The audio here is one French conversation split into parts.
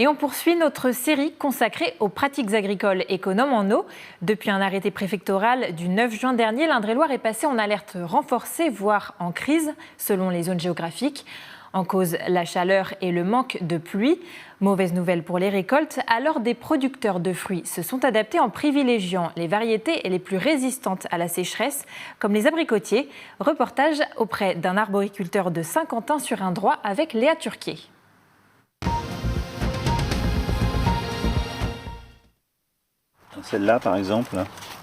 Et on poursuit notre série consacrée aux pratiques agricoles économes en eau. Depuis un arrêté préfectoral du 9 juin dernier, l'Indre-et-Loire est passé en alerte renforcée, voire en crise, selon les zones géographiques. En cause, la chaleur et le manque de pluie. Mauvaise nouvelle pour les récoltes, alors des producteurs de fruits se sont adaptés en privilégiant les variétés les plus résistantes à la sécheresse, comme les abricotiers. Reportage auprès d'un arboriculteur de Saint-Quentin-sur-Indrois avec Léa Turquier. Celle-là, par exemple,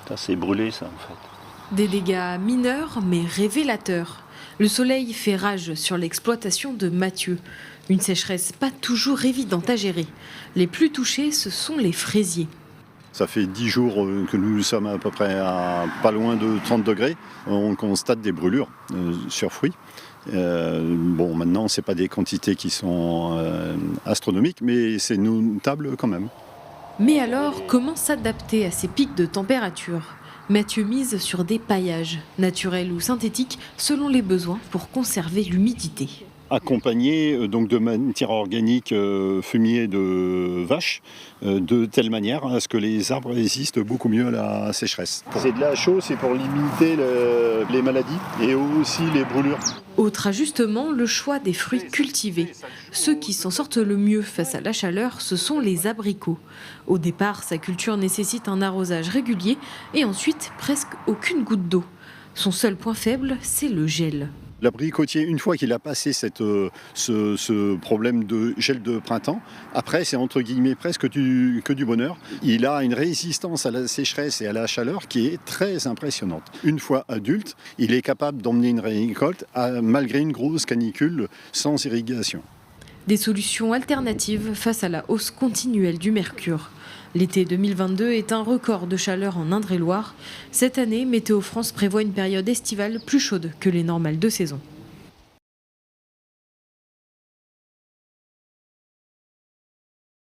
ça c'est brûlé, ça, en fait. Des dégâts mineurs, mais révélateurs. Le soleil fait rage sur l'exploitation de Mathieu. Une sécheresse pas toujours évidente à gérer. Les plus touchés, ce sont les fraisiers. Ça fait 10 jours que nous sommes à peu près à pas loin de 30 degrés. On constate des brûlures sur fruits. Maintenant, ce n'est pas des quantités qui sont astronomiques, mais c'est notable quand même. Mais alors, comment s'adapter à ces pics de température ? Mathieu mise sur des paillages, naturels ou synthétiques, selon les besoins pour conserver l'humidité. Accompagné donc de matière organique fumier de vache, de telle manière à ce que les arbres résistent beaucoup mieux à la sécheresse. C'est de la chaux, c'est pour limiter les maladies et aussi les brûlures. Autre ajustement, le choix des fruits cultivés. Ceux qui s'en sortent le mieux face à la chaleur, ce sont les abricots. Au départ, sa culture nécessite un arrosage régulier et ensuite presque aucune goutte d'eau. Son seul point faible, c'est le gel. L'abricotier, une fois qu'il a passé ce problème de gel de printemps, après c'est entre guillemets presque que du bonheur. Il a une résistance à la sécheresse et à la chaleur qui est très impressionnante. Une fois adulte, il est capable d'emmener une récolte malgré une grosse canicule sans irrigation. Des solutions alternatives face à la hausse continuelle du mercure. L'été 2022 est un record de chaleur en Indre-et-Loire. Cette année, Météo France prévoit une période estivale plus chaude que les normales de saison.